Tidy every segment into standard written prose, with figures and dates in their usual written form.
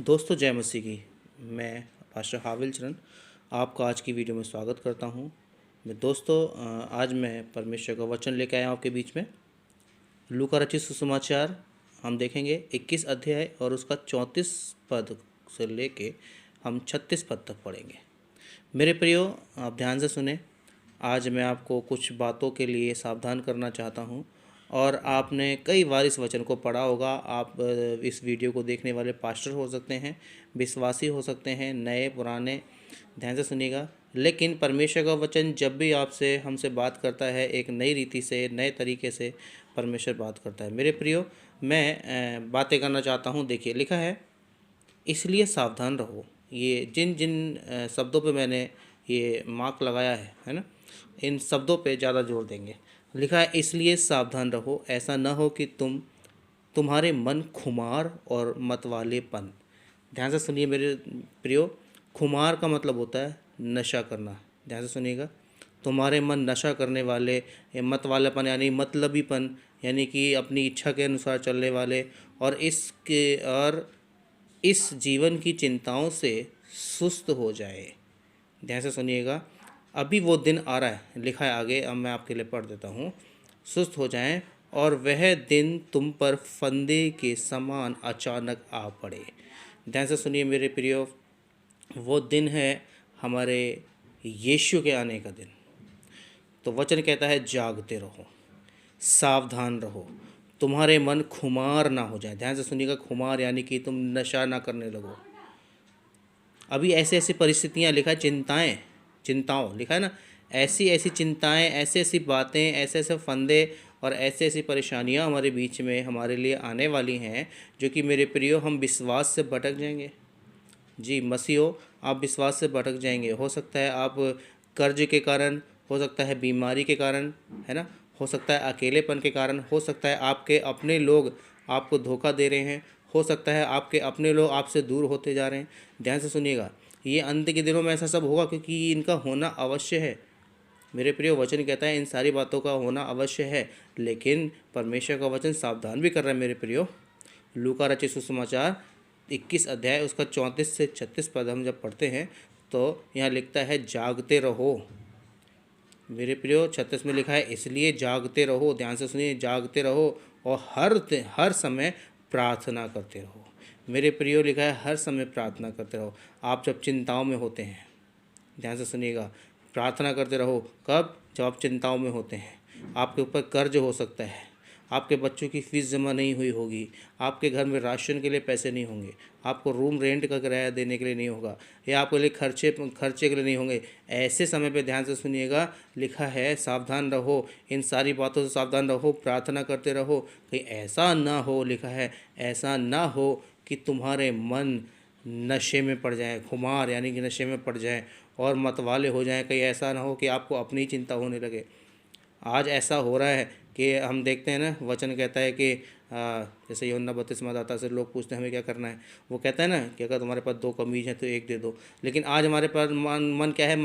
दोस्तों जय मसीह की। मैं पास्टर हाविल चरण आपका आज की वीडियो में स्वागत करता हूं। दोस्तों आज मैं परमेश्वर का वचन लेकर आया हूं आपके बीच में। लूका रचित सुसमाचार हम देखेंगे 21 अध्याय और उसका 34 पद से लेके हम 36 पद तक पढ़ेंगे। मेरे प्रियो, आप ध्यान से सुने। आज मैं आपको कुछ बातों के लिए सावधान करना चाहता हूं और आपने कई बार इस वचन को पढ़ा होगा। आप इस वीडियो को देखने वाले पास्टर हो सकते हैं, विश्वासी हो सकते हैं, नए पुराने। ध्यान से सुनिएगा। लेकिन परमेश्वर का वचन जब भी आपसे हमसे बात करता है, एक नई रीति से, नए तरीके से परमेश्वर बात करता है। मेरे प्रियो, मैं बातें करना चाहता हूँ। देखिए, लिखा है इसलिए सावधान रहो। ये जिन जिन शब्दों पे मैंने ये मार्क लगाया है ना, इन शब्दों पे ज़्यादा जोर देंगे। लिखा है इसलिए सावधान रहो, ऐसा न हो कि तुम्हारे मन खुमार और मतवालेपन। ध्यान से सुनिए मेरे प्रियो। खुमार का मतलब होता है नशा करना। ध्यान से सुनिएगा। तुम्हारे मन नशा करने वाले, मतवालेपन यानी मतलबीपन, यानी कि अपनी इच्छा के अनुसार चलने वाले, और इस जीवन की चिंताओं से सुस्त हो जाए। ध्यान से सुनिएगा। अभी वो दिन आ रहा है, लिखा है आगे, अब मैं आपके लिए पढ़ देता हूँ। सुस्त हो जाएं और वह दिन तुम पर फंदे के समान अचानक आ पड़े। ध्यान से सुनिए मेरे प्रियो। वो दिन है हमारे यीशु के आने का दिन। तो वचन कहता है जागते रहो, सावधान रहो, तुम्हारे मन खुमार ना हो जाए। ध्यान से सुनिएगा। खुमार यानी कि तुम नशा ना करने लगो। अभी ऐसी ऐसी परिस्थितियाँ, लिखा है चिंताओं, लिखा है ना, ऐसी ऐसी चिंताएं, ऐसी ऐसी बातें, ऐसे ऐसे फंदे और ऐसी ऐसी परेशानियां हमारे बीच में हमारे लिए आने वाली हैं, जो कि मेरे प्रियो हम विश्वास से भटक जाएंगे। जी मसीहो, आप विश्वास से भटक जाएंगे। हो सकता है आप कर्ज के कारण, हो सकता है बीमारी के कारण, है ना, हो सकता है अकेलेपन के कारण, हो सकता है आपके अपने लोग आपको धोखा दे रहे हैं, हो सकता है आपके अपने लोग आपसे दूर होते जा रहे हैं। ध्यान से सुनिएगा। ये अंत के दिनों में ऐसा सब होगा क्योंकि इनका होना अवश्य है। मेरे प्रिय, वचन कहता है इन सारी बातों का होना अवश्य है। लेकिन परमेश्वर का वचन सावधान भी कर रहा है मेरे प्रियो। लूका रचित सुसमाचार 21 अध्याय उसका 34 से 36 पद हम जब पढ़ते हैं तो यहाँ लिखता है जागते रहो। मेरे प्रियो, 36 में लिखा है इसलिए जागते रहो। ध्यान से सुनिए, जागते रहो और हर समय प्रार्थना करते रहो। मेरे प्रियो, लिखा है हर समय प्रार्थना करते रहो। आप जब चिंताओं में होते हैं, ध्यान से सुनिएगा, प्रार्थना करते रहो। कब? जब आप चिंताओं में होते हैं। आपके ऊपर कर्ज हो सकता है, आपके बच्चों की फ़ीस जमा नहीं हुई होगी, आपके घर में राशन के लिए पैसे नहीं होंगे, आपको रूम रेंट का किराया देने के लिए नहीं होगा, या आपके लिए खर्चे के लिए नहीं होंगे। ऐसे समय पे ध्यान से सुनिएगा, लिखा है सावधान रहो, इन सारी बातों से सावधान रहो, प्रार्थना करते रहो। कहीं ऐसा ना हो, लिखा है ऐसा ना हो कि तुम्हारे मन नशे में पड़ जाए, खुमार यानी कि नशे में पड़ जाए और मतवाले हो जाएं। कहीं ऐसा ना हो कि आपको अपनी चिंता होने लगे। आज ऐसा हो रहा है कि हम देखते हैं ना, वचन कहता है कि जैसे यूहन्ना 32वां आता से लोग पूछते हैं हमें क्या करना है। वो कहता है ना कि अगर तुम्हारे पास 2 कमीज हैं तो एक दे दो। लेकिन आज हमारे पास मन क्या है,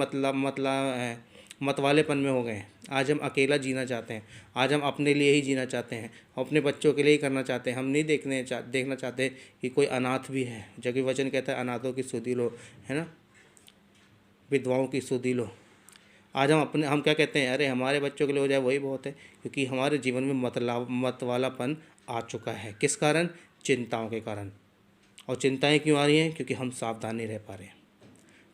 मतवालेपन में हो गए हैं। आज हम अकेला जीना चाहते हैं, आज हम अपने लिए ही जीना चाहते हैं, अपने बच्चों के लिए ही करना चाहते हैं। हम नहीं देखना चाहते कि कोई अनाथ भी है। जबकि वचन कहता है अनाथों की सुधि लो, है ना, विधवाओं की सुधि लो। आज हम क्या कहते हैं, अरे हमारे बच्चों के लिए हो जाए वही बहुत है। क्योंकि हमारे जीवन में मतवालापन आ चुका है। किस कारण? चिंताओं के कारण। और चिंताएं क्यों आ रही हैं? क्योंकि हम सावधान नहीं रह पा रहे हैं,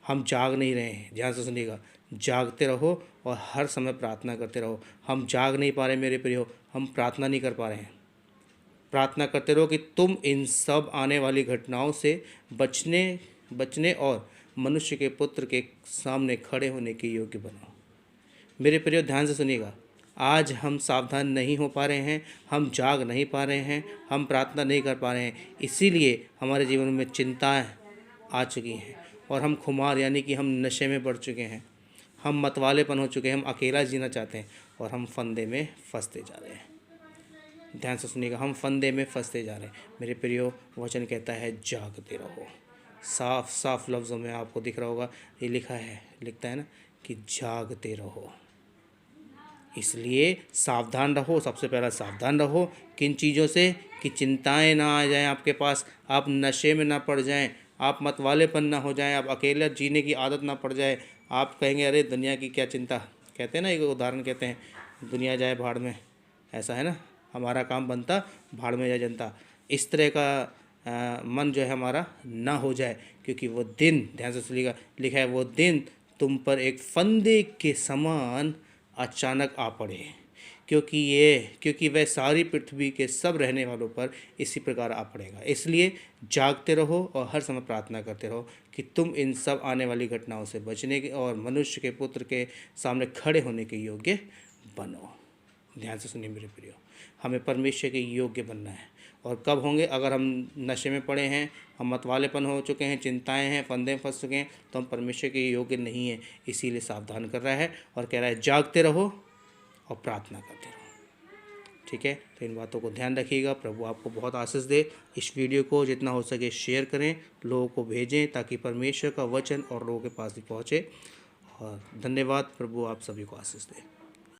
हम जाग नहीं रहे हैं। ध्यान से सुनिएगा, जागते रहो और हर समय प्रार्थना करते रहो। हम जाग नहीं पा रहे मेरे प्रियो, हम प्रार्थना नहीं कर पा रहे हैं। प्रार्थना करते रहो कि तुम इन सब आने वाली घटनाओं से बचने और मनुष्य के पुत्र के सामने खड़े होने के योग्य बनो। मेरे प्रियो, ध्यान से सुनिएगा। आज हम सावधान नहीं हो पा रहे हैं, हम जाग नहीं पा रहे हैं, हम प्रार्थना नहीं कर पा रहे हैं। इसीलिए हमारे जीवन में चिंताएं आ चुकी हैं और हम खुमार यानी कि हम नशे में पड़ चुके हैं, हम मतवालेपन हो चुके हैं, हम अकेला जीना चाहते हैं और हम फंदे में फंसते जा रहे हैं। ध्यान से सुनिएगा, हम फंदे में फंसते जा रहे हैं। मेरे प्रियो, वचन कहता है जागते रहो। साफ साफ लफ्ज़ों में आपको दिख रहा होगा, ये लिखता है ना कि जागते रहो। इसलिए सावधान रहो, सबसे पहला सावधान रहो किन चीज़ों से, कि चिंताएं ना आ जाएं आपके पास, आप नशे में ना पड़ जाएं, आप मतवालेपन ना हो जाएं, आप अकेले जीने की आदत ना पड़ जाए। आप कहेंगे अरे दुनिया की क्या चिंता, कहते हैं ना, एक उदाहरण कहते हैं, दुनिया जाए भाड़ में, ऐसा है ना, हमारा काम बनता भाड़ में जाए जनता। इस तरह का मन जो है हमारा ना हो जाए, क्योंकि वो दिन, ध्यान से सुनिएगा, लिखा है वो दिन तुम पर एक फंदे के समान अचानक आ पड़े, क्योंकि वह सारी पृथ्वी के सब रहने वालों पर इसी प्रकार आ पड़ेगा। इसलिए जागते रहो और हर समय प्रार्थना करते रहो कि तुम इन सब आने वाली घटनाओं से बचने के और मनुष्य के पुत्र के सामने खड़े होने के योग्य बनो। ध्यान से सुनिए मेरे प्रियो, हमें परमेश्वर के योग्य बनना है। और कब होंगे? अगर हम नशे में पड़े हैं, हम मतवालेपन हो चुके हैं, चिंताएं हैं, फंदे में फंस चुके हैं, तो हम परमेश्वर के योग्य नहीं हैं। इसीलिए सावधान कर रहा है और कह रहा है जागते रहो और प्रार्थना करते रहो। ठीक है, तो इन बातों को ध्यान रखिएगा। प्रभु आपको बहुत आशीष दे। इस वीडियो को जितना हो सके शेयर करें, लोगों को भेजें, ताकि परमेश्वर का वचन और लोगों के पास भी पहुँचे। और धन्यवाद। प्रभु आप सभी को आशीष दे।